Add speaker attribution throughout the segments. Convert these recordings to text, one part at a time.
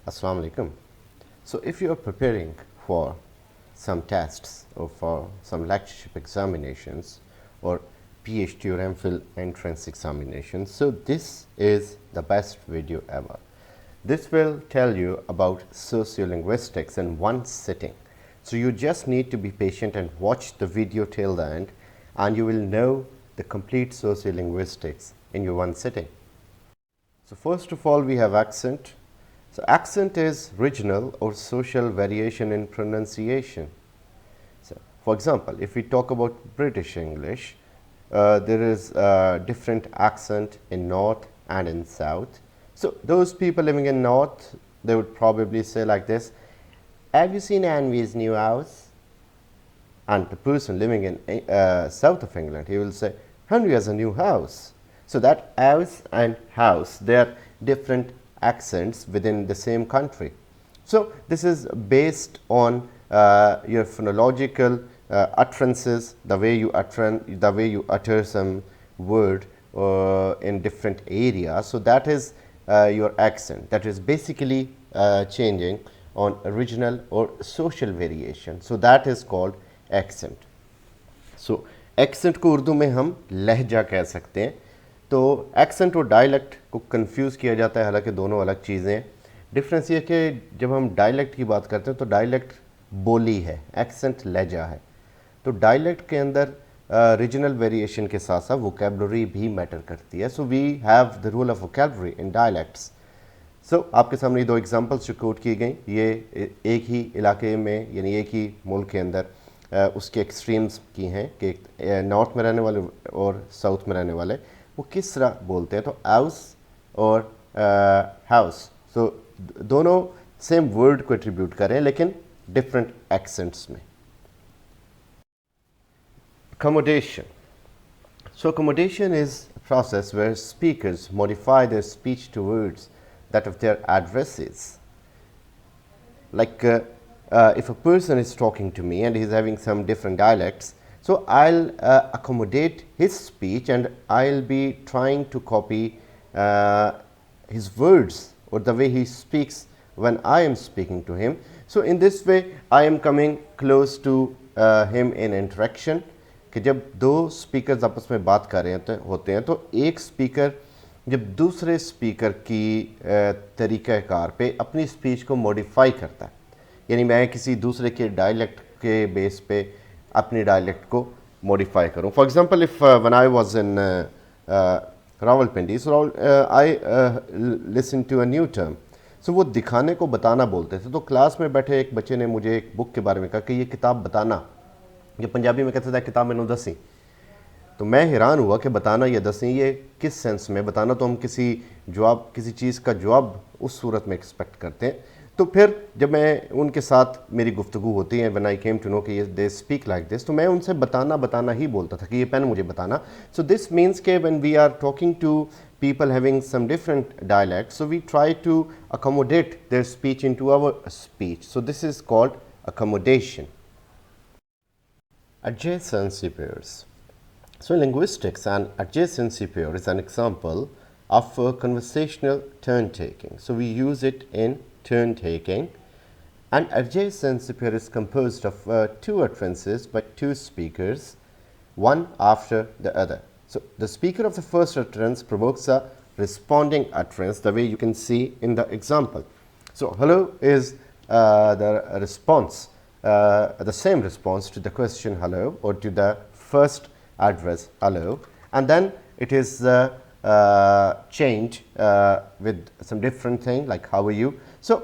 Speaker 1: Assalamu alaikum. So if you are preparing for some tests or for some lectureship examinations or PhD or MPhil entrance examinations, so this is the best video ever. This will tell you about sociolinguistics in one sitting. So you just need to be patient and watch the video till the end, and you will know the complete sociolinguistics in your one sitting. So first of all, we have accent. So accent is regional or social variation in pronunciation. So for example, if we talk about British English, there is a different accent in North and in South. So those people living in North, they would probably say like this: have you seen Anvy's new house? And the person living in south of England, he will say, Henry has a new house. So that house and house, they are different accents within the same country. So this is based on your phonological utterances, the way you utter some word in different areas. So that is your accent. That is basically changing on regional or social variation. So that is called accent. So accent को उर्दू में हम लहजा कह सकते हैं. तो accent और dialect को कंफ्यूज किया जाता है, हालांकि दोनों अलग चीज़ें हैं. डिफरेंस ये कि जब हम डायलेक्ट की बात करते हैं तो डायलेक्ट बोली है, एक्सेंट लहजा है. तो डायलेक्ट के अंदर रीजनल वेरिएशन के साथ साथ वोकैबुलरी भी मैटर करती है. So we have the rule of vocabulary in dialects. So आपके सामने दो एग्जांपल्स जो कोट की गई, ये एक ही इलाके में यानी एक ही मुल्क के अंदर उसके एक्सट्रीम्स की हैं कि नॉर्थ में रहने वाले और साउथ में रहने वाले वो किस तरह बोलते हैं. तो हाउस और हाउस, सो दोनों सेम वर्ड को एट्रीब्यूट करें लेकिन डिफरेंट एक्सेंट्स में. Accommodation. So accommodation is a process where speakers modify their speech to words that of their addresses. Like if a person is talking to me and he's having some different dialects, so I'll accommodate his speech and I'll be trying to copy his words or the way he speaks when I am speaking to him. So in this way I am coming close to him in interaction. कि जब दो speakers आपस में बात कर रहे होते हैं तो एक स्पीकर जब दूसरे स्पीकर की तरीक़ाकार पे अपनी स्पीच को मॉडिफाई करता है, यानी मैं किसी दूसरे के डायलेक्ट के बेस पे अपनी डायलेक्ट को मॉडिफाई करूं. For example, if when I was in Rawalpindi, so I listen to a new term. So वो दिखाने को बताना बोलते थे. तो क्लास में बैठे एक बच्चे ने मुझे एक बुक के बारे में कहा कि ये किताब बताना, ये पंजाबी में कहते थे किताब मैनू दसी. तो मैं हैरान हुआ कि बताना या दसी ये किस सेंस में. बताना तो हम किसी चीज़ का जवाब उस सूरत में एक्सपेक्ट करते हैं. तो फिर जब मैं उनके साथ मेरी गुफ्तगू होती है, when I came to know कि दे स्पीक लाइक दिस, तो मैं उनसे बताना ही बोलता था कि ये पेन मुझे बताना. सो दिस मीन्स के when we are talking to people having some different dialects, so we try to accommodate their speech into our speech. So this is called accommodation. Adjacency pairs. So in linguistics, an adjacency pair is an example of conversational turn taking. So we use it in turn taking. An adjacency pair is composed of two utterances by two speakers, one after the other. So the speaker of the first utterance provokes a responding utterance, the way you can see in the example. So hello is the response, the same response to the question hello or to the first address hello, and then it is changed with some different thing like how are you. So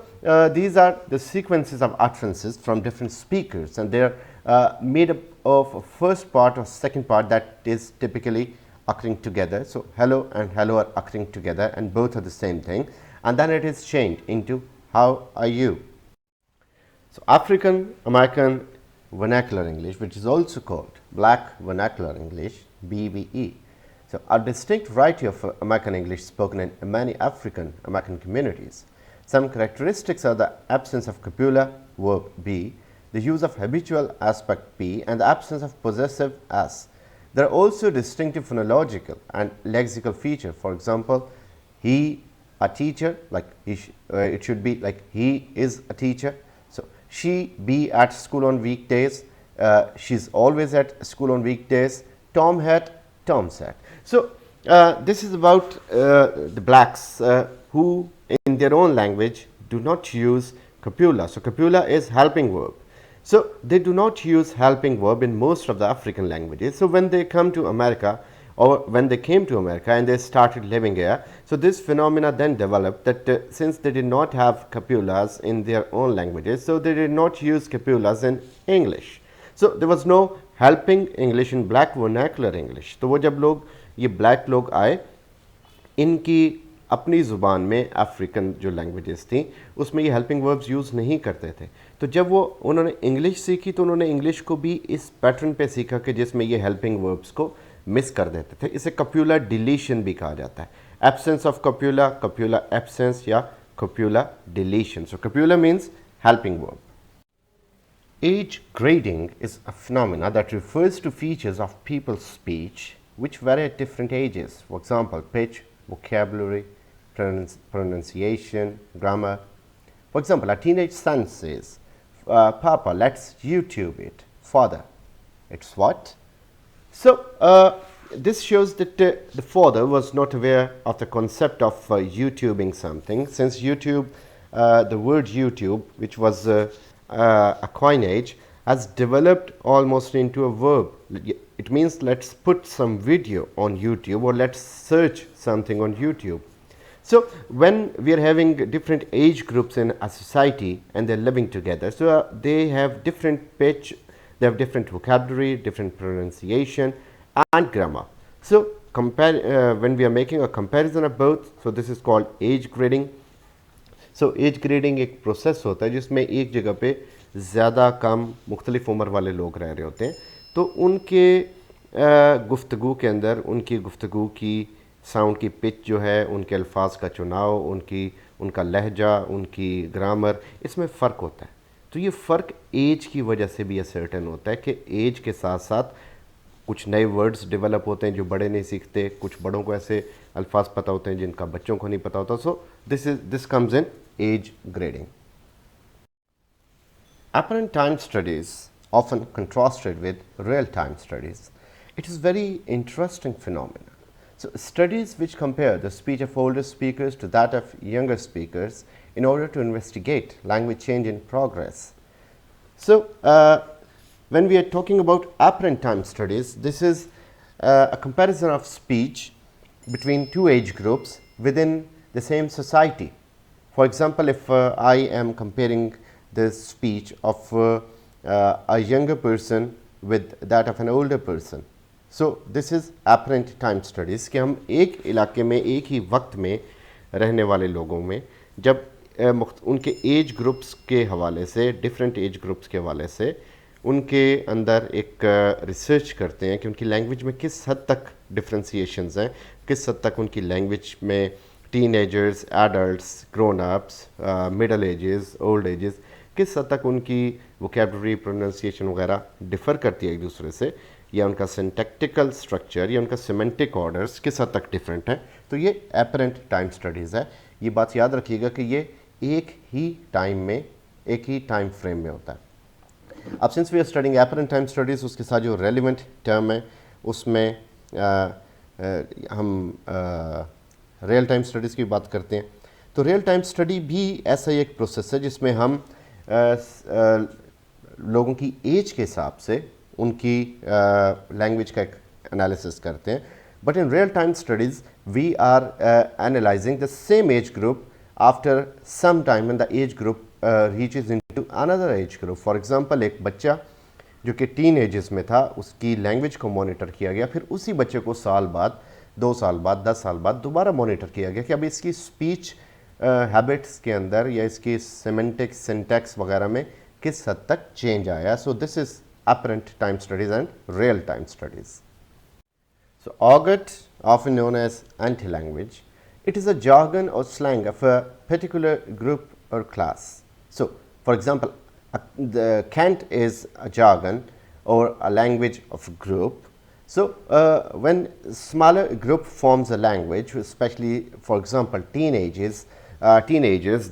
Speaker 1: these are the sequences of utterances from different speakers, and they are made up of a first part or second part that is typically occurring together. So hello and hello are occurring together and both are the same thing, and then it is changed into how are you. So African American Vernacular English, which is also called Black Vernacular English, BVE. So a distinct variety of American English spoken in many African American communities. Some characteristics are the absence of copula, verb be, the use of habitual aspect P, and the absence of possessive S. There are also distinctive phonological and lexical features. For example, he a teacher, like it should be like he is a teacher. So she be at school on weekdays. She's always at school on weekdays. Tom's hat. So this is about the blacks who in their own language do not use copula. So copula is helping verb. So they do not use helping verb in most of the African languages. So when they come to America, or when they came to America and they started living here, so this phenomena then developed that since they did not have copulas in their own languages, so they did not use copulas in English. So there was no helping English in black vernacular English. तो वो जब लोग ये black लोग आए, इनकी अपनी ज़ुबान में अफ्रीकन जो लैंग्वेजेस थी उसमें ये हेल्पिंग वर्ब्स यूज़ नहीं करते थे. तो जब वो उन्होंने इंग्लिश सीखी तो उन्होंने इंग्लिश को भी इस पैटर्न पे सीखा कि जिसमें ये हेल्पिंग वर्ब्स को मिस कर देते थे. इसे कप्यूला डिलीशन भी कहा जाता है. Absence of copula, copula absence या copula deletion. So copula means helping verb. Age grading is a phenomena that refers to features of people's speech which vary at different ages. For example, pitch, vocabulary, pronunciation, grammar. For example, a teenage son says, Papa, let's YouTube it. Father, it's what? So this shows that the father was not aware of the concept of YouTubing something, since YouTube, the word YouTube, which was a coinage, has developed almost into a verb. It means let's put some video on YouTube or let's search something on YouTube. So when we are having different age groups in a society and they're living together, so they have different pitch, they have different vocabulary, different pronunciation and grammar. So when we are making a comparison of both, so this is called age grading. So age grading एक process होता है जिसमें एक जगह पे ज़्यादा कम मुख्तलिफ उम्र वाले लोग रह रहे होते हैं, तो उनके गुफ्तगू के अंदर उनकी गुफ्तगू की साउंड की पिच जो है, उनके अल्फाज का चुनाव, उनका लहजा, उनकी ग्रामर, इसमें फ़र्क होता है. तो ये फ़र्क एज की वजह से भी असर्टेन होता है कि एज के साथ साथ कुछ नए वर्ड्स डेवलप होते हैं जो बड़े नहीं सीखते, कुछ बड़ों को ऐसे अल्फाज पता होते हैं जिनका बच्चों को नहीं पता होता. So this comes in age grading. Apparent time studies often contrasted with real-time studies. It is very interesting phenomenon. So studies which compare the speech of older speakers to that of younger speakers in order to investigate language change in progress. So when we are talking about apparent time studies, this is a comparison of speech between two age groups within the same society. For example, if I am comparing the speech of a younger person with that of an older person, so this is apparent time studies कि हम एक इलाके में एक ही वक्त में रहने वाले लोगों में जब उनके एज ग्रुप्स के हवाले से, डिफरेंट एज ग्रुप्स के हवाले से उनके अंदर एक रिसर्च करते हैं कि उनकी लैंग्वेज में किस हद तक डिफ्रेंसिएशंस हैं, किस हद तक उनकी लैंग्वेज में teenagers, adults, grown ups, middle ages, old ages, किस हद तक उनकी वोकेबलरी, प्रोनाउंसिएशन वगैरह डिफ़र करती है एक दूसरे से, या उनका सिंटैक्टिकल स्ट्रक्चर या उनका सिमेंटिक ऑर्डर्स किस हद तक डिफरेंट है. तो ये एपरेंट टाइम स्टडीज़ है. ये बात याद रखिएगा कि ये एक ही टाइम में, एक ही टाइम फ्रेम में होता है. अब since we are studying apparent time studies, उसके साथ जो रेलिवेंट टर्म है उसमें हम रियल टाइम स्टडीज़ की बात करते हैं. तो रियल टाइम स्टडी भी ऐसा ही एक प्रोसेस है जिसमें हम लोगों की एज के हिसाब से उनकी लैंग्वेज का एक एनालिसिस करते हैं. But in real time studies we are analysing the same age group after some time when the age group reaches into another age group. For example, एक बच्चा जो कि टीन एजेस में था, उसकी लैंग्वेज को मॉनिटर किया गया, फिर उसी बच्चे को साल बाद, 2 साल बाद, 10 साल बाद दोबारा मॉनिटर किया गया कि अब इसकी स्पीच हैबिट्स के अंदर या इसकी सेमेंटिक्स, सिंटैक्स वगैरह में किस हद तक चेंज आया. सो this is apparent time studies and real time studies. So OGUT, often known as anti-language, it is a jargon or slang of a particular group or class. So for example, the Cant is a jargon or a language of a group. So, when smaller group forms a language, especially for example teenagers,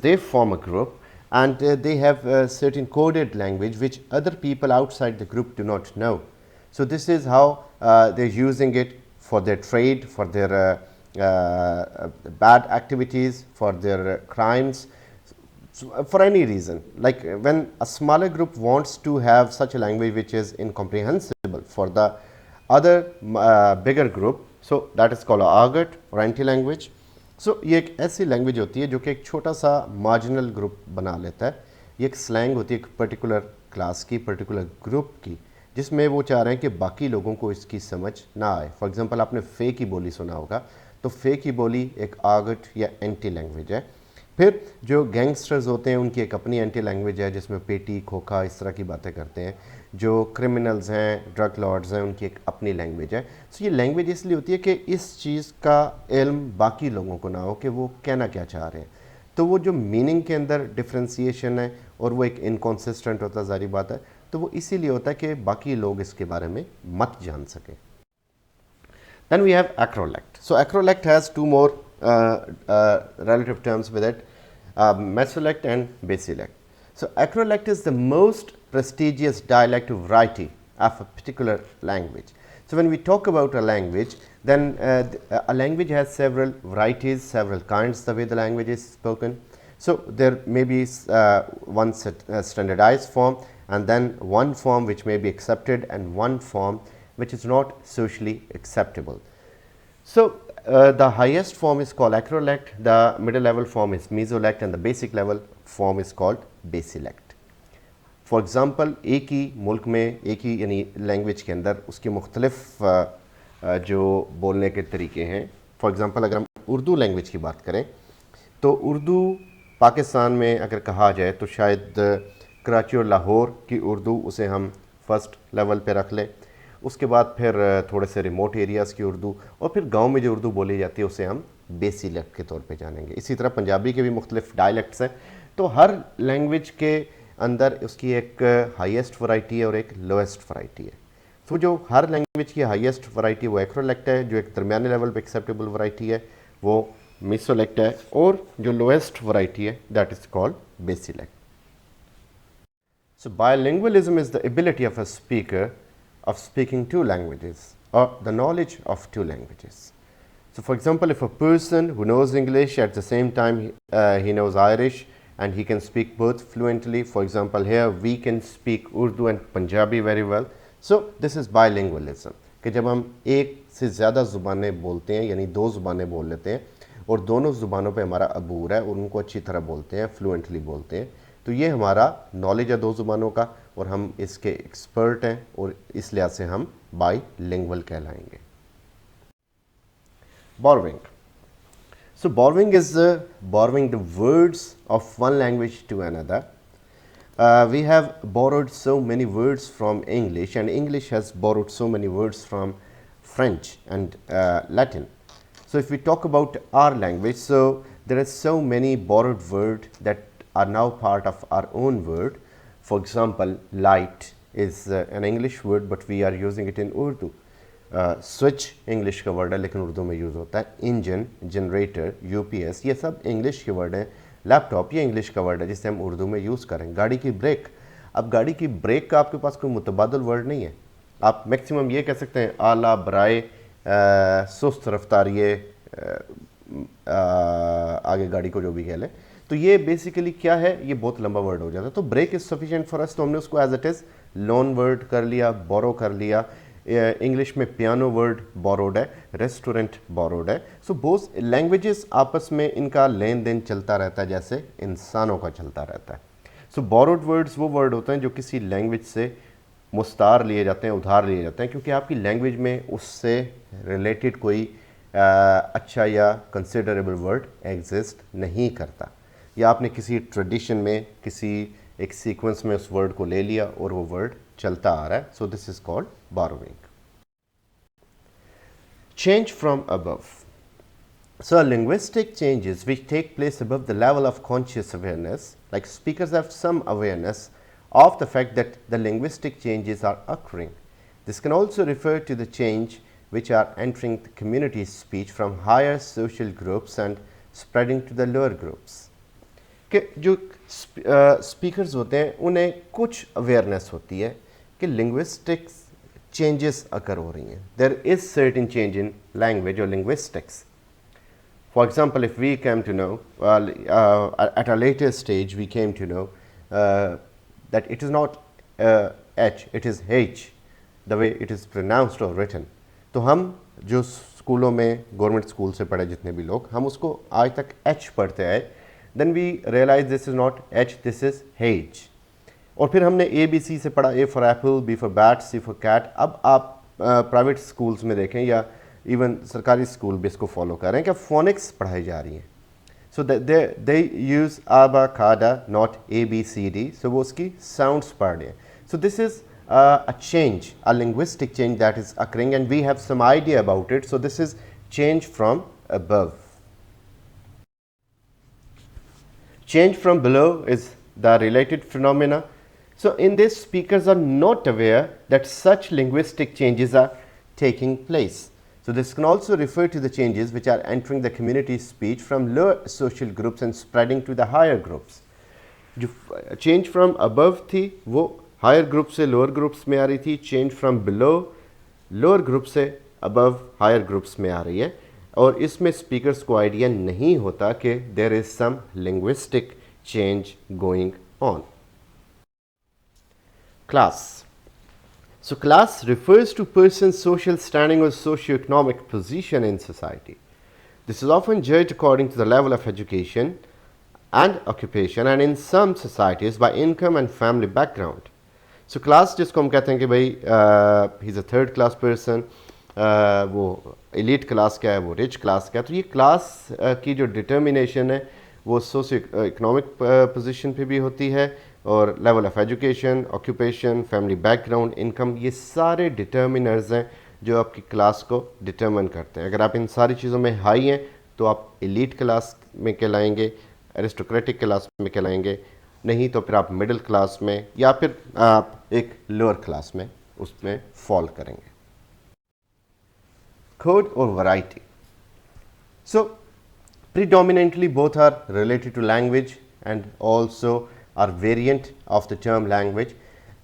Speaker 1: they form a group and they have a certain coded language which other people outside the group do not know. So, this is how they're using it for their trade, for their bad activities, for their crimes, for any reason. Like when a smaller group wants to have such a language which is incomprehensible for the other bigger group, so that is called argot or anti language. So ये एक ऐसी language होती है जो कि एक छोटा सा मार्जिनल ग्रुप बना लेता है. ये एक स्लैंग होती है एक पर्टिकुलर क्लास की, पर्टिकुलर ग्रुप की, जिसमें वो चाह रहे हैं कि बाकी लोगों को इसकी समझ ना आए. फॉर एग्जांपल आपने फे की बोली सुना होगा, तो फे की बोली एक आगट या एंटी लैंग्वेज है. फिर जो गैंगस्टर्स होते हैं उनकी एक अपनी एंटी लैंग्वेज है जिसमें पेटी खोखा इस तरह की बातें करते हैं. जो क्रिमिनल्स हैं, ड्रग लॉर्ड्स हैं, उनकी एक अपनी लैंग्वेज है. सो ये लैंग्वेज इसलिए होती है कि इस चीज़ का इल्म बाकी लोगों को ना हो कि वो कहना क्या चाह रहे हैं. तो वो जो मीनिंग के अंदर डिफ्रेंसीशन है और वो एक इनकॉन्सिस्टेंट होता है, ज़ाहिर बात है, तो वो इसीलिए होता है कि बाकी लोग इसके बारे में मत जान सकें. Then we have acrolect. So acrolect has two more relative terms with it, mesolect and basilect. So acrolect is the most prestigious dialect variety of a particular language. So when we talk about a language, then a language has several varieties, several kinds the way the language is spoken. So there may be one standardized form, and then one form which may be accepted and one form which is not socially acceptable. So the highest form is called acrolect, the middle level form is mesolect, and the basic level form is called basilect. For example, एक ही मुल्क में एक ही यानी language के अंदर उसके मुख्तलिफ जो बोलने के तरीके हैं. फॉर एग्ज़ाम्पल अगर हम उर्दू लैंग्वेज की बात करें तो उर्दू पाकिस्तान में अगर कहा जाए तो शायद कराची और लाहौर की उर्दू उसे हम फर्स्ट लेवल पे रख लें. उसके बाद फिर थोड़े से रिमोट एरियाज़ की उर्दू और फिर गांव में जो उर्दू बोली जाती है उसे हम बेसिलेक्ट के तौर पे जानेंगे. इसी तरह पंजाबी के भी मुख्तलिफ डायलेक्ट्स हैं. तो हर लैंग्वेज के अंदर उसकी एक हाईएस्ट वैरायटी है और एक लोएस्ट वैरायटी है. तो जो हर लैंग्वेज की हाईएस्ट वैरायटी वो एक्रोलेक्ट है, जो एक दरमियाने लेवल पे एक्सेप्टेबल वैरायटी है वो मिसोलेक्ट है, और जो लोएस्ट वैरायटी है that is called basilect. So bilingualism is the ability of a speaker of speaking two languages or the knowledge of two languages. So for example, if a person who knows English at the same time he knows Irish and he can speak both fluently, for example here we can speak Urdu and Punjabi very well. So this is bilingualism कि जब हम एक से ज़्यादा ज़ुबानें बोलते हैं यानी दो ज़ुबानें बोल लेते हैं और दोनों ज़ुबानों पे हमारा अबूर है और उनको अच्छी तरह बोलते हैं, फ्लुएंटली बोलते हैं, तो ये हमारा नॉलेज है दो ज़ुबानों का और हम इसके एक्सपर्ट हैं और इस लिहाज से हम बाईलिंगुअल कहलाएंगे. Borrowing. So borrowing is borrowing the words of one language to another. We have borrowed so many words from English, and English has borrowed so many words from French and Latin. So if we talk about our language, so there are so many borrowed words that are now part of our own word. For example, light is an English word, but we are using it in Urdu. Switch English का word है लेकिन उर्दू में use होता है. Engine, generator, UPS, ये सब English के word हैं. लैपटॉप ये इंग्लिश का वर्ड है जिसे हम उर्दू में यूज़ करें. गाड़ी की ब्रेक, अब गाड़ी की ब्रेक का आपके पास कोई मुतबादल वर्ड नहीं है. आप मैक्सिमम ये कह सकते हैं आला, बराए, सुस्त रफ्तारिये, आगे गाड़ी को जो भी कह लें. तो ये बेसिकली क्या है, ये बहुत लंबा वर्ड हो जाता है. तो break is sufficient for us, तो हमने उसको as it is loan word कर लिया, बोरो कर लिया. इंग्लिश में पियानो वर्ड बोरोड है, रेस्टोरेंट बोरोड है. सो बोथ लैंग्वेजेस आपस में इनका लेन देन चलता रहता है जैसे इंसानों का चलता रहता है. सो बोरोड वर्ड्स वो वर्ड होते हैं जो किसी लैंग्वेज से मुस्तार लिए जाते हैं, उधार लिए जाते हैं, क्योंकि आपकी लैंग्वेज में उससे रिलेटेड कोई अच्छा या कंसिडरेबल वर्ड एग्जिस्ट नहीं करता, या आपने किसी ट्रेडिशन में किसी एक सीक्वेंस में उस वर्ड को ले लिया और वो वर्ड चलता आ रहा है. So this is called borrowing. Change from above. So linguistic changes which take place above the level of conscious awareness, like speakers have some awareness of the fact that the linguistic changes are occurring. This can also refer to the change which are entering the community speech from higher social groups and spreading to the lower groups. कि जो speakers होते हैं उन्हें कुछ awareness होती है कि linguistics changes अकर हो रही हैं. There is certain change in language और linguistics. For example, if we came to know, at a later stage, we came to know that it is not H, it is H, the way it is pronounced or written. तो हम जो स्कूलों में government school से पढ़े जितने भी लोग, हम उसको आज तक H पढ़ते आए. Then we realize this is not H, this is H. और फिर हमने ABC से पढ़ा, A for apple, B for bat, C for cat. अब आप प्राइवेट स्कूल्स में देखें या इवन सरकारी स्कूल भी इसको फॉलो कर रहे हैं कि फोनिक्स पढ़ाई जा रही हैं. सो दे यूज़ आबा खाडा नॉट ABCD. सो वो उसकी साउंड्स पढ़ रहे हैं. सो this is a change, a linguistic change that is occurring, and we have some idea about it. So this is change from above. Change from below is the related phenomena. So in this, speakers are not aware that such linguistic changes are taking place. So this can also refer to the changes which are entering the community speech from lower social groups and spreading to the higher groups. जो change from above थी वो higher group से lower groups में आ रही थी. Change from below lower group से above higher groups में आ रही है. और इसमें स्पीकर्स को आइडिया नहीं होता कि there is some linguistic change going on. Class. So class refers to person's social standing or socio-economic position in society. This is often judged according to the level of education and occupation, and in some societies by income and family background. So class जिसको हम कहते हैं कि भाई he's a third class person, वो elite class क्या है, वो rich class क्या है. तो ये class की जो determination है वो सोशियो इकोनॉमिक पोजीशन पे भी होती है, और level of education, occupation, family background, income, ये सारे डिटर्मिनर्स हैं जो आपकी क्लास को डिटर्मिन करते हैं. अगर आप इन सारी चीज़ों में हाई हैं तो आप एलीट क्लास में कहलाएंगे, एरिस्टोक्रेटिक क्लास में कहलाएंगे. नहीं तो फिर आप मिडिल क्लास में या फिर आप एक लोअर क्लास में उसमें फॉल करेंगे. कोड और variety. So predominantly both are related to language and also are variant of the term language.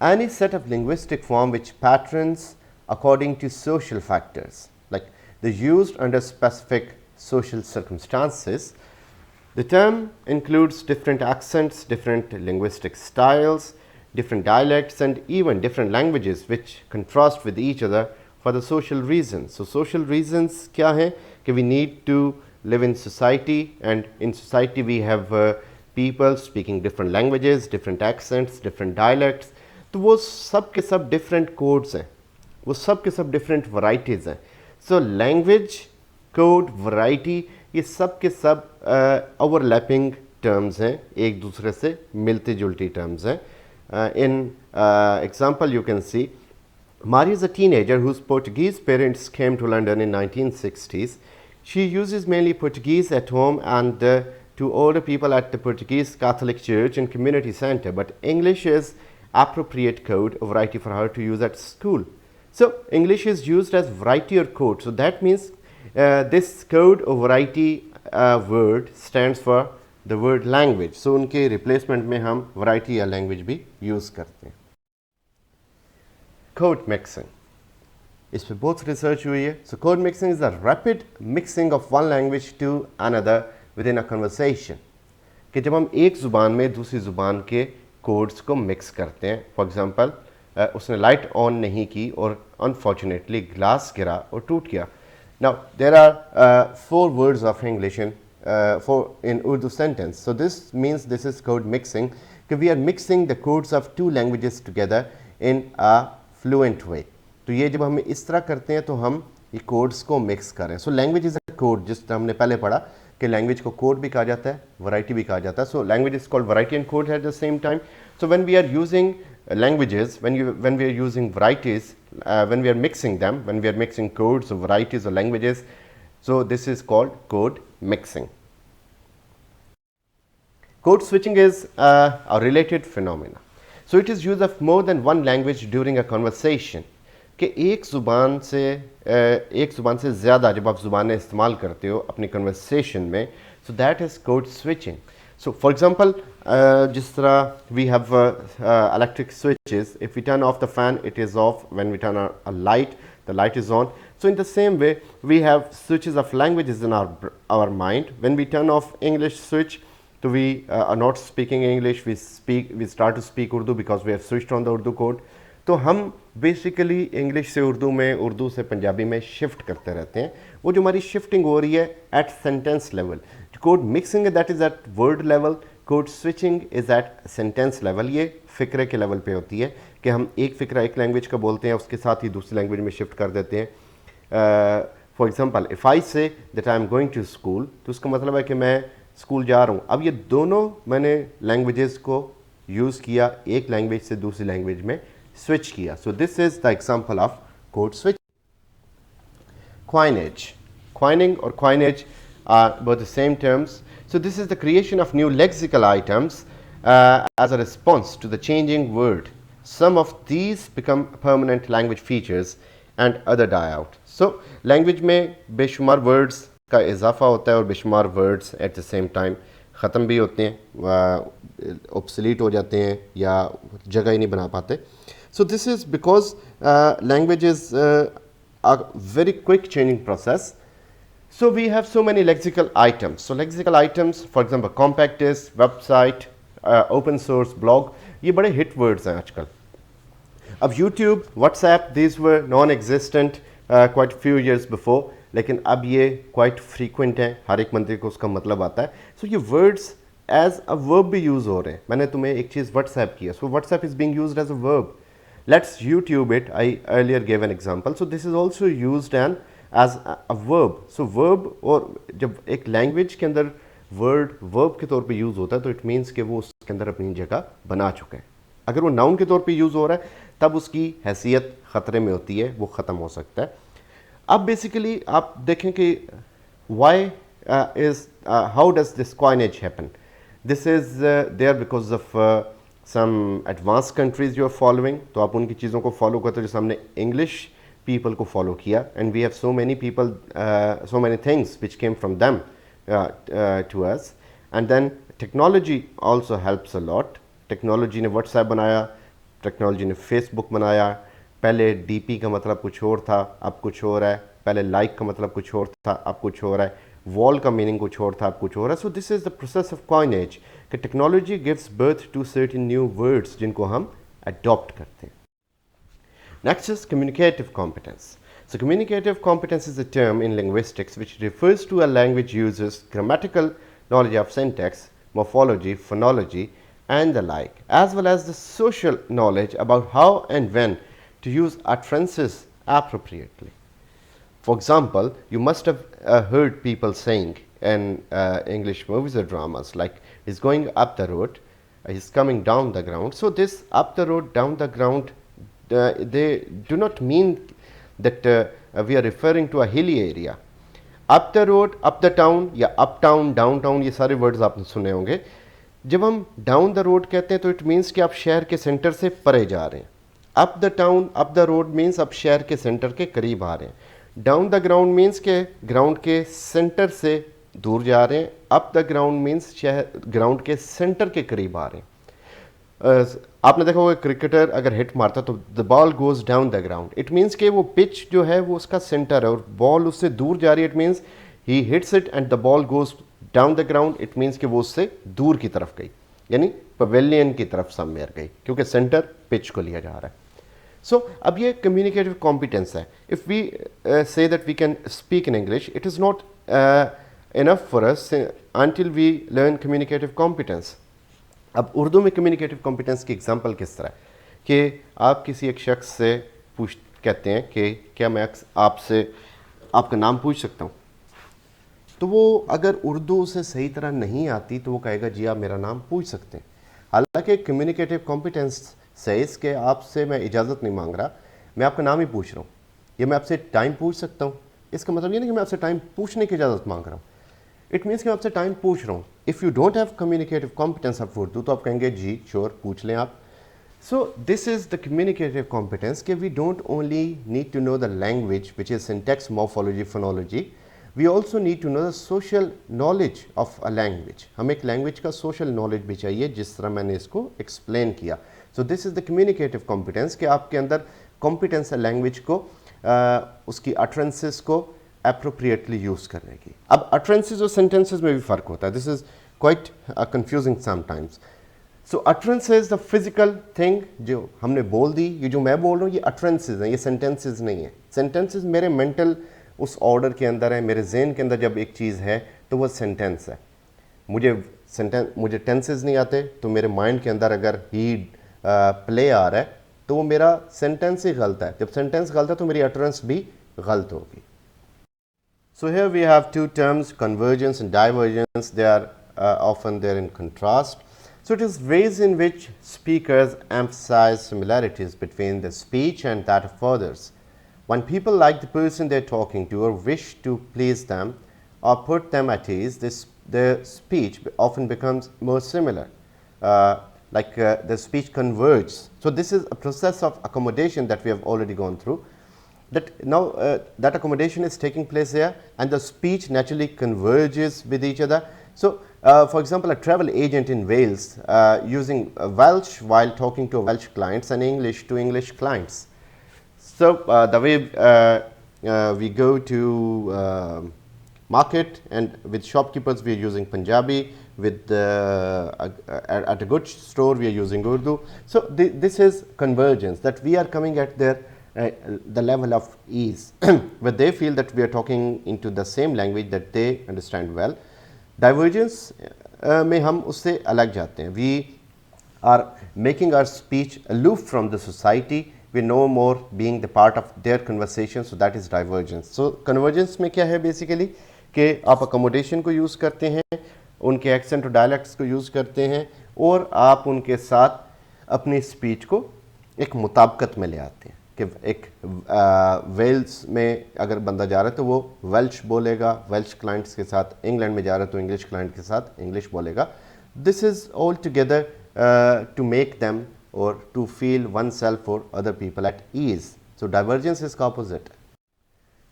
Speaker 1: Any set of linguistic form which patterns according to social factors, like they're used under specific social circumstances. The term includes different accents, different linguistic styles, different dialects, and even different languages which contrast with each other for the social reasons. So social reasons क्या हैं कि we need to live in society, and in society we have people speaking different languages, different accents, different dialects. तो वो सब के सब different codes हैं, वो सब के सब different varieties हैं. So language, code, variety, ये सब के सब overlapping terms हैं, एक दूसरे से मिलती जुलती terms हैं. In example you can see, Maria is a teenager whose Portuguese parents came to London in 1960s. She uses mainly Portuguese at home and to older people at the Portuguese Catholic Church and Community Center, but English is appropriate code or variety for her to use at school. So English is used as variety or code. So that means this code or variety word stands for the word language. So उनके replacement में हम variety या language भी use करते हैं. Code mixing. इस पर बहुत रिसर्च हुई है. So code mixing is the rapid mixing of one language to another within a conversation. कि जब हम एक ज़ुबान में दूसरी ज़ुबान के कोड्स को मिक्स करते हैं. फॉर एग्जांपल उसने लाइट ऑन नहीं की और अनफॉर्चुनेटली ग्लास गिरा और टूट गया. Now there are 4 words of English in Urdu sentence. So this means this is code mixing. कि we are mixing the codes of 2 languages together in a fluent way. तो ये जब हम इस तरह करते हैं तो हम ये कोड्स को मिक्स करें. So language is a code, जिस हमने पहले पढ़ा कि लैंग्वेज को कोड भी कहा जाता है, वैरायटी भी कहा जाता है. So language is called variety and code at the same time. So when we are using languages, when we are using varieties, when we are mixing them, when we are mixing codes or varieties or languages, so this is called code mixing. Code switching is a related phenomena. So it is use of more than one language during a conversation. कि एक ज़ुबान से ज़्यादा जब आप ज़ुबानें इस्तेमाल करते हो अपनी कन्वर्सेशन में, so that is code switching. So for example, जिस तरह we have electric switches. If we turn off the fan, it is off. When we turn on a light, the light is on. So in the same way, we have switches of languages in our mind. When we turn off English switch, so we are not speaking English. We start to speak Urdu because we have switched on the Urdu code. तो हम basically English से उर्दू में, उर्दू से पंजाबी में shift करते रहते हैं. वो जो हमारी शिफ्टिंग हो रही है at sentence level. Code mixing that is at word level, code switching is at sentence level. ये फ़िक्रे के लेवल पे होती है कि हम एक फ़िक्रा एक लैंग्वेज का बोलते हैं, उसके साथ ही दूसरी लैंग्वेज में शिफ्ट कर देते हैं. For example, if I say that I am going to school, तो उसका मतलब है कि मैं स्कूल जा रहा हूँ. अब ये दोनों मैंने लैंग्वेजेस को यूज़ किया, एक लैंग्वेज से दूसरी लैंग्वेज में स्विच किया. सो this is the example of code switch. Coinage. Coining or coinage are both the same terms. So this is the creation of new lexical items as a response to the changing world. Some of these become permanent language features and other die out. So language में बेशुमार words का इजाफा होता है और बेशुमार words at the same time ख़त्म भी होते हैं, obsolete हो जाते हैं या जगह ही नहीं बना पाते. So this is because language is a very quick changing process. So we have so many lexical items. So lexical items, for example, compact disc, website, open source, blog, ये बड़े hit words हैं आजकल. अब YouTube, WhatsApp, these were non-existent quite a few years before, लेकिन अब ये quite frequent हैं, हर एक बंदे को उसका मतलब आता है. So ये words as a verb भी use हो रहे हैं. मैंने तुम्हें एक चीज़ WhatsApp किया, so WhatsApp is being used as a verb. Let's YouTube it. I earlier gave an example. So this is also used as a verb. So verb, और जब एक language के अंदर word verb के तौर पे use होता है तो it means कि वो उसके अंदर अपनी जगह बना चुका है. अगर वो noun के तौर पे use हो रहा है तब उसकी हैसियत ख़तरे में होती है, वो ख़त्म हो सकता है. अब basically आप देखें कि how does this coinage happen? This is there because of some advanced countries you are following. तो आप उनकी चीज़ों को फॉलो करते हो जैसे हमने English people को फॉलो किया, and we have so many people, so many things which came from them to us. And then technology also helps a lot. Technology ने WhatsApp बनाया, टेक्नोलॉजी ने Facebook बनाया. पहले DP का मतलब कुछ और था, अब कुछ और है. पहले like का मतलब कुछ और था, अब कुछ और है. वॉल का मीनिंग कुछ और था, अब कुछ और है. So this is the process of coinage कि technology gives birth to certain new words जिनको हम अडॉप्ट करते हैं. Next is communicative competence. So communicative competence is a term in linguistics which refers to a language user's grammatical knowledge of syntax, morphology, phonology and the like, as well as the social knowledge about how and when to use utterances appropriately. For example, you must have heard people saying in English movies or dramas like, he's going up the road, he's coming down the ground. So this up the road, down the ground, they do not mean that we are referring to a hilly area. Up the road, up the town या uptown, downtown, ये सारे words आपने सुने होंगे. जब हम down the road कहते हैं तो इट मीन्स कि आप शहर के सेंटर से परे जा रहे हैं. Up the town, up the road means आप शहर के सेंटर के करीब आ रहे हैं. डाउन द ग्राउंड मीन्स के ग्राउंड के सेंटर से दूर जा रहे हैं. अप द ग्राउंड मीन्स शहर ग्राउंड के सेंटर के करीब आ रहे हैं. आपने देखा होगा क्रिकेटर अगर हिट मारता तो the ball goes down the ground. It means कि वो पिच जो है वो उसका सेंटर है और बॉल उससे दूर जा रही है. It means he hits it and the ball goes down the ground. It means कि वो उससे दूर की तरफ गई, यानी पवेलियन की तरफ समवेयर गई, क्योंकि सेंटर पिच को लिया जा रहा है. सो अब ये कम्युनिकेटिव कॉम्पिटेंस है. If we say that we can speak in English, it is not enough for us until we learn communicative competence. अब उर्दू में कम्युनिकेटिव कॉम्पिटेंस की एग्जांपल किस तरह कि आप किसी एक शख्स से कहते हैं कि क्या मैं आपसे आपका नाम पूछ सकता हूँ, तो वो अगर उर्दू से सही तरह नहीं आती तो वो कहेगा जी आप मेरा नाम पूछ सकते हैं. हालांकि कम्युनिकेटिव कॉम्पिटेंस से इसके आपसे मैं इजाज़त नहीं मांग रहा, मैं आपका नाम ही पूछ रहा हूँ. या मैं आपसे टाइम पूछ सकता हूँ, इसका मतलब ये नहीं कि मैं आपसे टाइम पूछने की इजाज़त मांग रहा हूँ. इट मीन्स कि मैं आपसे टाइम पूछ रहा हूँ. If you don't have communicative competence of Urdu तो आप कहेंगे जी श्योर पूछ लें आप. So this is the communicative competence कि we don't only need to know the language which is syntax, morphology, phonology, we also need to know the social knowledge of a language. हमें एक language का social knowledge भी चाहिए जिस तरह मैंने इसको explain किया. So this is the communicative competence कि आपके अंदर competence है language को उसकी utterances को appropriately use करने की. अब utterances और sentences में भी फ़र्क होता है. This is quite confusing sometimes. So utterances the physical thing जो हमने बोल दी, ये जो मैं बोल रहा हूँ ये अटरेंसेज हैं, ये सेंटेंसेज नहीं है. सेंटेंसेज मेरे मेंटल उस ऑर्डर के अंदर है, मेरे जहन के अंदर जब एक चीज़ है तो वो सेंटेंस है. मुझे टेंसेज नहीं आते तो मेरे माइंड के अंदर अगर ही प्ले आ रहा है तो वो मेरा सेंटेंस ही गलत है. जब सेंटेंस गलत है तो मेरी अटरेंस भी गलत होगी. So here we have two terms, convergence and divergence. They are often there in contrast. So it is ways in which speakers emphasize similarities between their speech and that of others. When people like the person they are talking to or wish to please them or put them at ease, their speech often becomes more similar, the speech converges. So this is a process of accommodation that we have already gone through. That now that accommodation is taking place here and the speech naturally converges with each other. So for example, a travel agent in Wales using Welsh while talking to Welsh clients and English to English clients. So the way we go to market and with shopkeepers we are using Punjabi, with at a good store we are using Urdu. So this is convergence, that we are coming at the level of ease where they feel that we are talking into the same language that they understand well. Divergence में हम उससे अलग जाते हैं. We are making our speech aloof from the society. We no more being the part of their conversation. So that is divergence. So convergence में क्या है basically कि आप accommodation को use करते हैं, उनके accent और dialects को use करते हैं और आप उनके साथ अपनी speech को एक मुताबिकत में ले आते हैं. कि एक वेल्स में अगर बंदा जा रहा है तो वो वेल्श बोलेगा, वेल्श क्लाइंट्स के साथ. इंग्लैंड में जा रहा है तो इंग्लिश क्लाइंट के साथ इंग्लिश बोलेगा. This is all together to make them और टू फील वन सेल्फ और other people at ease. So divergence is का opposite.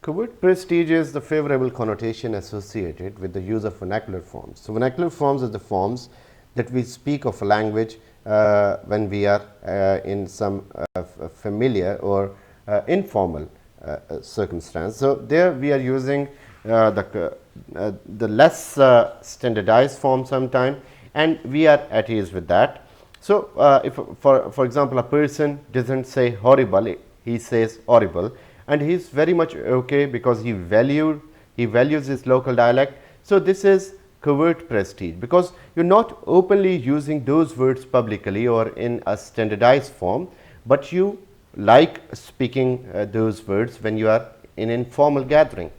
Speaker 1: Covert prestige is the favorable connotation associated with the use of vernacular forms. So vernacular forms are the forms that we speak of a language when we are in some familiar or informal circumstance. So there we are using the less standardized form sometime and we are at ease with that. So if for example a person doesn't say horrible, he says horrible, and he is very much okay because he values his local dialect. So this is covert prestige because you're not openly using those words publicly or in a standardized form, but you like speaking those words when you are in informal gathering.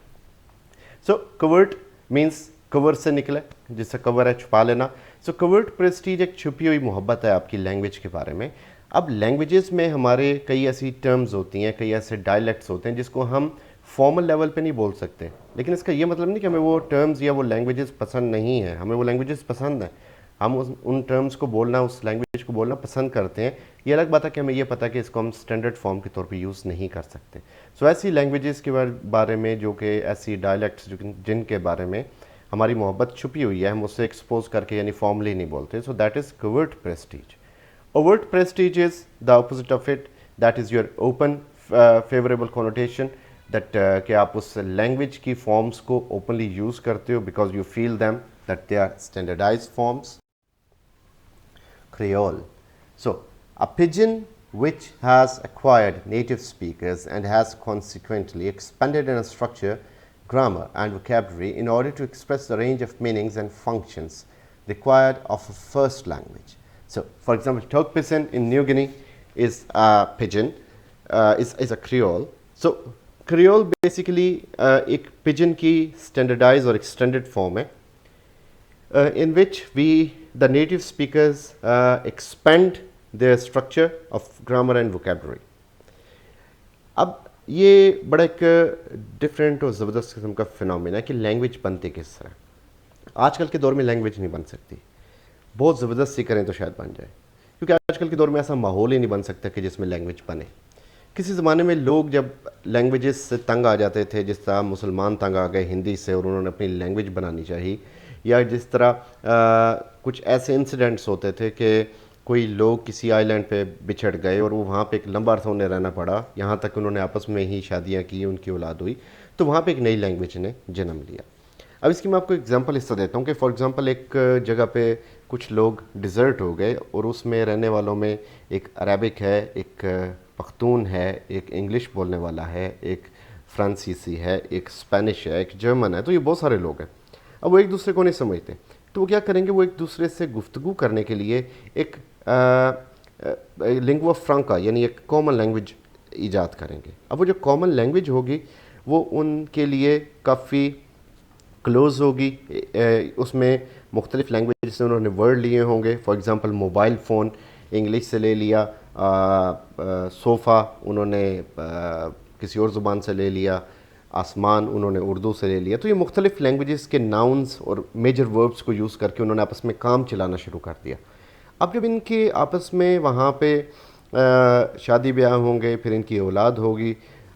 Speaker 1: So covert means cover से निकले, जिससे cover है छुपा लेना. So covert prestige एक छुपी हुई मोहब्बत है आपकी लैंग्वेज के बारे में. अब लैंग्वेजेस में हमारे कई ऐसी टर्म्स होती हैं, कई ऐसे डायलेक्ट्स होते हैं जिसको हम फॉर्मल लेवल पे नहीं बोल सकते, लेकिन इसका ये मतलब नहीं कि हमें वो टर्म्स या वो लैंग्वेजेस पसंद नहीं है. हमें वो लैंग्वेजेस पसंद हैं, हम उन टर्म्स को बोलना, उस लैंग्वेज को बोलना पसंद करते हैं. ये अलग बात है कि हमें ये पता है कि इसको हम स्टैंडर्ड फॉर्म के तौर पे यूज़ नहीं कर सकते. सो ऐसी लैंग्वेजेस के बारे में जो कि ऐसी डायलेक्ट्स जिनके बारे में हमारी मोहब्बत छुपी हुई है, हम उससे एक्सपोज करके यानी फॉर्मली नहीं बोलते. So that is covert Prestige. Overt Prestige is the opposite of it. That is your open favourable connotation, that कि आप उस लैंग्वेज की फॉर्म्स को ओपनली यूज़ करते हो because you feel them that they are standardised forms. Creole. So a pidgin which has acquired native speakers and has consequently expanded in a structure, grammar and vocabulary in order to express the range of meanings and functions required of a first language. So for example, Tok Pisin in New Guinea is a pidgin, is a Creole. So Creole basically एक pidgin की standardized or extended form है, in which the native speakers expand their structure of grammar and vocabulary. अब ये बड़ा एक different और ज़बरदस्त किस्म का फिनोमेना है कि लैंग्वेज बनती किस तरह. आजकल के दौर में लैंग्वेज नहीं बन सकती, बहुत ज़बरदस्ती करें तो शायद बन जाए. क्योंकि आजकल के दौर में ऐसा माहौल ही नहीं बन सकता कि जिसमें लैंग्वेज बने। किसी ज़माने में लोग जब लैंग्वेजेस से तंग आ जाते थे, जिस तरह मुसलमान तंग आ गए हिंदी से और उन्होंने अपनी लैंग्वेज बनानी चाहिए, या जिस तरह कुछ ऐसे इंसिडेंट्स होते थे कि कोई लोग किसी आइलैंड पे बिछड़ गए और वो वहाँ पे एक लंबा अरसा उन्हें रहना पड़ा, यहाँ तक उन्होंने आपस में ही शादियाँ की, उनकी औलाद हुई, तो वहाँ पे एक नई लैंग्वेज ने जन्म लिया। अब इसकी मैं आपको एग्जांपल इससे देता हूँ कि फॉर एग्जांपल एक जगह पे कुछ लोग डिज़र्ट हो गए और उसमें रहने वालों में एक अरबिक है, एक पख्तून है, एक इंग्लिश बोलने वाला है, एक फ्रांसीसी है, एक स्पेनिश है, एक जर्मन है, तो ये बहुत सारे लोग हैं। अब वो एक दूसरे को नहीं समझते, तो वो क्या करेंगे, वो एक दूसरे से गुफ्तगू करने के लिए एक लिंगुआ फ्रांका यानी एक कॉमन लैंग्वेज ईजाद करेंगे। अब वो जो कॉमन लैंग्वेज होगी वो उनके लिए काफ़ी क्लोज होगी, उसमें मुख्तलिफ लैंग्वेज से उन्होंने वर्ड लिए होंगे। For example mobile phone English से ले लिया, सोफ़ा उन्होंने किसी और ज़ुबान से ले लिया, आसमान उन्होंने उर्दू से ले लिया। तो ये मुख्तलिफ लैंग्वेजेस के नाउन्स और मेजर वर्ब्स को यूज़ करके उन्होंने आपस में काम चलाना शुरू कर दिया। अब जब इनके आपस में वहाँ पे शादी ब्याह होंगे, फिर इनकी औलाद होगी,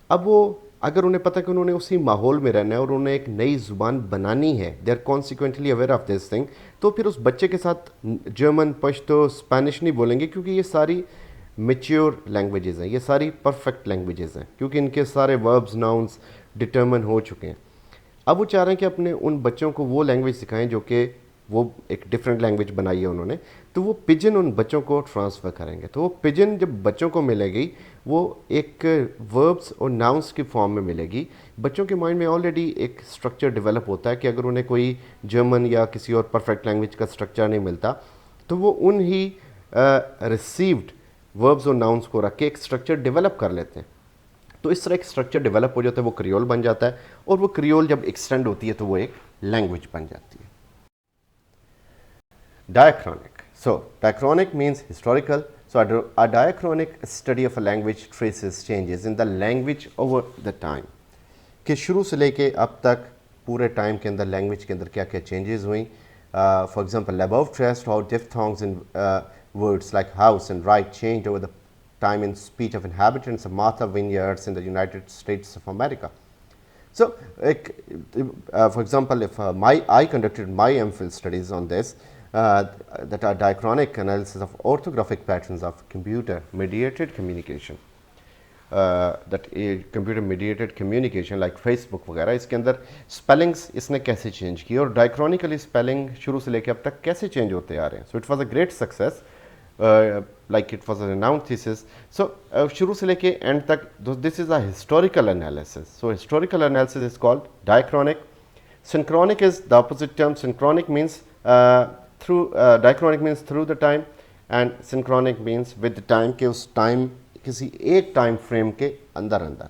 Speaker 1: अब वो अगर उन्हें पता कि उन्होंने उसी माहौल में रहना है और उन्हें एक नई ज़ुबान बनानी है, they are consequently aware of this thing, तो फिर उस बच्चे के साथ जर्मन, पश्तो, स्पेनिश नहीं बोलेंगे, क्योंकि ये सारी मेच्योर लैंग्वेजेज़ हैं, ये सारी परफेक्ट लैंग्वेजेज़ हैं, क्योंकि इनके सारे वर्ब्स नाउन्स डिटर्मन हो चुके हैं। अब वो चाह रहे हैं कि अपने उन बच्चों को वो लैंग्वेज सिखाएं जो कि वो एक डिफरेंट लैंग्वेज बनाई है उन्होंने, तो वो पिजन उन बच्चों को ट्रांसफ़र करेंगे। तो वो पिजन जब बच्चों को मिलेगी वो एक वर्ब्स और नाउंस की फॉर्म में मिलेगी। बच्चों के माइंड में ऑलरेडी एक स्ट्रक्चर डेवलप होता है कि अगर उन्हें कोई जर्मन या किसी और परफेक्ट लैंग्वेज का स्ट्रक्चर नहीं मिलता, तो वो उन ही रिसीव्ड वर्ब्स और नाउंस को रख के एक स्ट्रक्चर डेवलप कर लेते हैं। तो इस तरह एक स्ट्रक्चर डेवलप हो जाता है, वो क्रियोल बन जाता है, और वो क्रियोल जब एक्सटेंड होती है तो वो एक लैंग्वेज बन जाती है। Diachronic. So, diachronic means historical. So, a diachronic study of a language traces changes in the language over the time. कि शुरू से लेके अब तक पूरे टाइम के अंदर लैंग्वेज के अंदर क्या क्या चेंजेस हुई। For example above traced how diphthongs in words like house and right changed over the time in speech of inhabitants of Martha vineyards in the United States of America. So, for example, if I conducted my MPhil studies on this, that are diachronic analysis of orthographic patterns of computer mediated communication, that computer mediated communication like Facebook वगैरह, इसके अंदर spellings इसने कैसे change की और डायक्रॉनिकली spelling शुरू से लेकर अब तक कैसे चेंज होते आ रहे हैं। So it was a great success, like it was a renowned thesis. So शुरू से लेके एंड तक this is a historical analysis. So historical analysis is called diachronic. Synchronic is the opposite term. Synchronic means diachronic means through the time, and synchronic means with the time, कि उस time किसी एक time frame के अंदर अंदर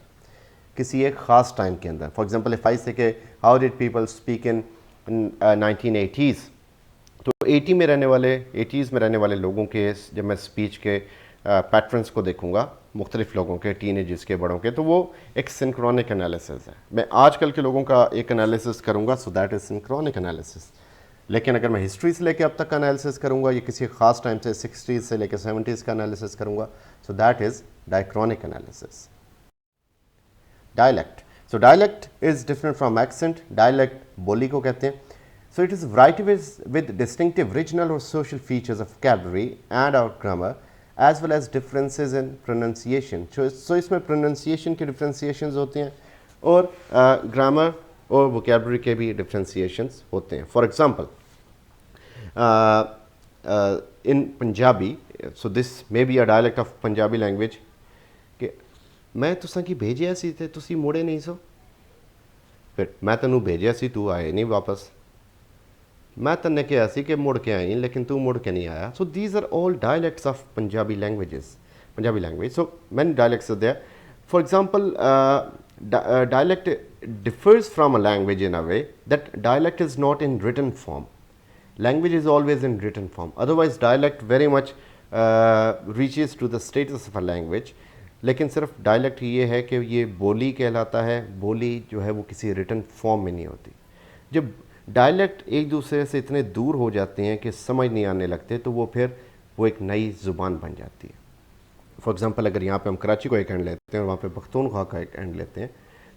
Speaker 1: किसी एक ख़ास टाइम के अंदर। फॉर एग्जांपल इफ आई से के how did people speak in 1980s, तो 80 में रहने वाले 80s में रहने वाले लोगों के जब मैं स्पीच के पैटर्न्स को देखूंगा, मुख्तलिफ लोगों के, टीनेजर्स के, बड़ों के, तो वो एक सिंक्रोनिक एनालिसिस है। मैं आजकल के लोगों का एक एनालिसिस करूंगा, so that is synchronic analysis. लेकिन अगर मैं हिस्ट्री से लेके अब तक का एनालिसिस करूंगा या किसी ख़ास टाइम से 60s से लेकर 70s का एनालिसिस करूंगा, so that is diachronic analysis. Dialect, so dialect is different from accent. Dialect बोली को कहते हैं। So it is a variety with distinctive regional or social features of vocabulary and our grammar, as well as differences in pronunciation. So इसमें pronunciation के differentiations होते हैं और grammar और vocabulary के भी differentiations होते हैं. For example, in Punjabi, so this may be a dialect of Punjabi language, कि मैं तुसां की भेजिया सी ते तुसी मुड़े नहीं सो, फिर मैं तैनू भेजिया सी तू आए नहीं वापस, मैं तन्ने कहा सी कि मुड़ के आई लेकिन तू मुड़ के नहीं आया। So these are all dialects of Punjabi languages, Punjabi language. So many dialects are there. For example, dialect differs from a language in a way that dialect is not in written form. Language is always in written form. Otherwise, dialect very much reaches to the status of a language. लेकिन सिर्फ dialect ये है कि ये बोली कहलाता है। बोली जो है वो किसी रिटन फॉर्म में नहीं होती। जब डायलेक्ट एक दूसरे से इतने दूर हो जाते हैं कि समझ नहीं आने लगते, तो वो फिर वो एक नई ज़ुबान बन जाती है। फॉर एग्ज़ाम्पल अगर यहाँ पे हम कराची को एक एंड लेते हैं और वहाँ पे पख्तूनख्वा का एक एंड लेते हैं,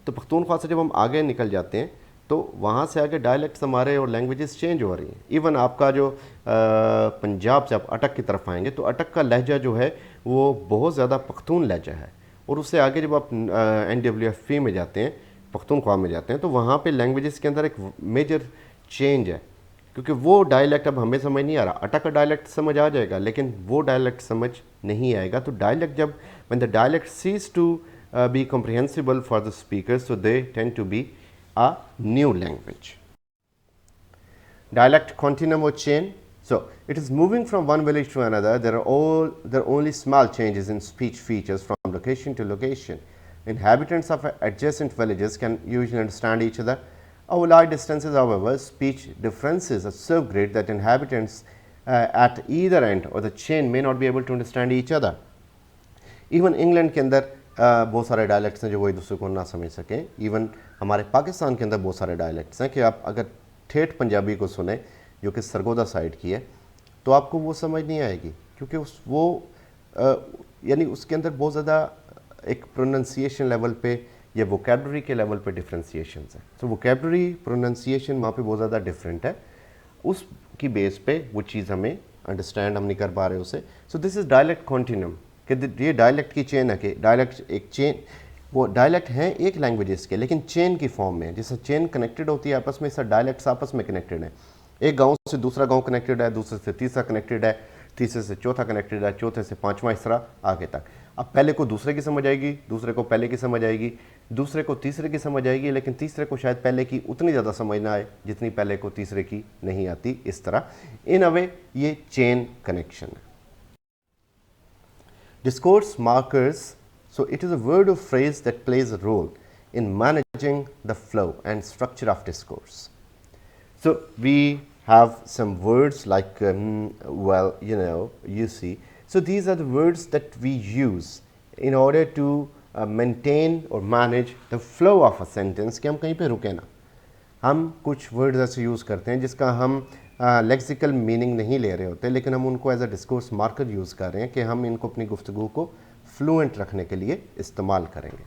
Speaker 1: तो पख्तूनख्वा से जब हम आगे निकल जाते हैं तो वहाँ से आगे डायलेक्ट्स हमारे और लैंग्वेजेस चेंज हो रही हैं। इवन आपका जो पंजाब से आप अटक की तरफ आएंगे तो अटक का लहजा जो है वो बहुत ज़्यादा पख्तून लहजा है, और उससे आगे जब आप NWFP में जाते हैं, पख्तूनख्वा में जाते हैं, तो वहाँ पे लैंग्वेजेस के अंदर एक मेजर चेंज है, क्योंकि वो डायलेक्ट अब हमें समझ नहीं आ रहा। अटक का डायलेक्ट समझ आ जाएगा लेकिन वो डायलेक्ट समझ नहीं आएगा। तो डायलेक्ट जब when the dialect ceases to be comprehensible for the speakers, so they tend to be a new language. Dialect continuum or chain. So it is moving from one village to another. There are only small changes in speech features from location to location. Inhabitants of adjacent villages can usually understand each other. Over large distances, however, speech differences are so great that inhabitants at either end of the chain may not be able to understand each other. Even England के अंदर बहुत सारे dialects हैं जो वो एक दूसरे को ना समझ सकें। इवन हमारे पाकिस्तान के अंदर बहुत सारे डायलेक्ट्स हैं कि आप अगर ठेठ पंजाबी को सुने जो कि सरगोदा साइड की है तो आपको वो समझ नहीं आएगी, क्योंकि यानी उसके अंदर बहुत ज़्यादा एक प्रोनंसिएशन लेवल पे या वोकेबलरी के लेवल पे डिफ्रेंसिएशन है। तो वोकेबलरी प्रोनंसिएशन वहाँ पे बहुत ज़्यादा डिफरेंट है, उसकी बेस पे वो चीज़ हमें अंडरस्टैंड हम नहीं कर पा रहे उसे। सो दिस इज़ डायलेक्ट कॉन्टिन्यूम कि ये डायलेक्ट की चेन है कि डायलेक्ट एक चेन, वो डायलेक्ट हैं एक लैंग्वेजेस के लेकिन चेन की फॉर्म में, जैसे चेन कनेक्टेड होती है आपस में, इससे डायलेक्ट्स आपस में कनेक्टेड हैं। एक गांव से दूसरा गांव कनेक्टेड है, दूसरे से तीसरा कनेक्टेड है, तीसरे से चौथा कनेक्टेड है, चौथे से पाँचवां, इस तरह आगे तक। अब पहले को दूसरे की समझ आएगी, दूसरे को पहले की समझ आएगी, दूसरे को तीसरे की समझ आएगी, लेकिन तीसरे को शायद पहले की उतनी ज़्यादा समझ ना आए जितनी पहले को तीसरे की नहीं आती। इस तरह इन अ वे ये चेन कनेक्शन है। Discourse markers, so it is a word or phrase that plays a role in managing the flow and structure of discourse. So we have some words like, well, you see. So these are the words that we use in order to maintain or manage the flow of a sentence कि हम कहीं पे रुके ना। हम कुछ words ऐसे use करते हैं जिसका हम लेक्सिकल मीनिंग नहीं ले रहे होते, लेकिन हम उनको as a discourse marker use कर रहे हैं कि हम इनको अपनी गुफ्तगू को फ्लुएंट रखने के लिए इस्तेमाल करेंगे।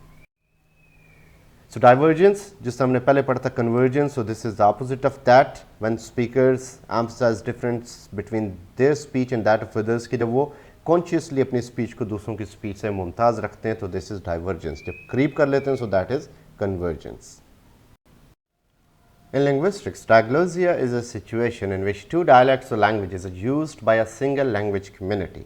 Speaker 1: सो डाइवर्जेंस, जिससे हमने पहले पढ़ा था convergence, so this is the opposite of that when speakers emphasise difference between their speech and that of others, कि जब वो कॉन्शियसली अपनी स्पीच को दूसरों की स्पीच से मुमताज़ रखते हैं तो दिस इज डाइवर्जेंस। जब करीब कर लेते हैं so that is convergence. In linguistics, diglossia is a situation in which two dialects or languages are used by a single language community.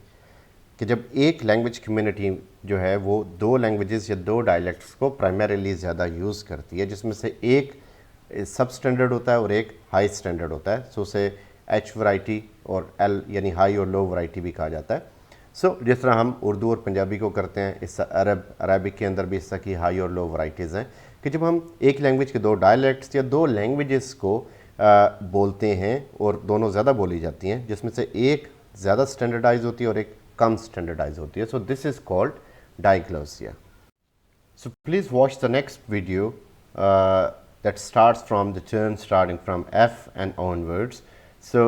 Speaker 1: कि जब एक लैंग्वेज कम्युनिटी जो है वो दो लैंग्वेजेस या दो डायलेक्ट्स को प्राइमरीली ज़्यादा यूज़ करती है, जिसमें से एक सब स्टैंडर्ड होता है और एक हाई स्टैंडर्ड होता है। सो उसे H वैरायटी और L यानी हाई और लो वैरायटी भी कहा जाता है। सो जिस तरह हम उर्दू और पंजाबी को करते हैं, इस अरबिक के अंदर भी इस तरह की हाई और लो वैरायटीज़ हैं कि जब हम एक लैंग्वेज के दो डायलेक्ट्स या दो लैंग्वेजेस को बोलते हैं और दोनों ज़्यादा बोली जाती हैं, जिसमें से एक ज़्यादा स्टैंडर्डाइज होती है और एक कम स्टैंडर्डाइज होती है, so this is called diglossia. So please watch the next video that starts from the turn starting from F and onwards. So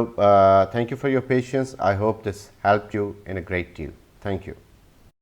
Speaker 1: thank you for your patience. I hope this helped you in a great deal. Thank you.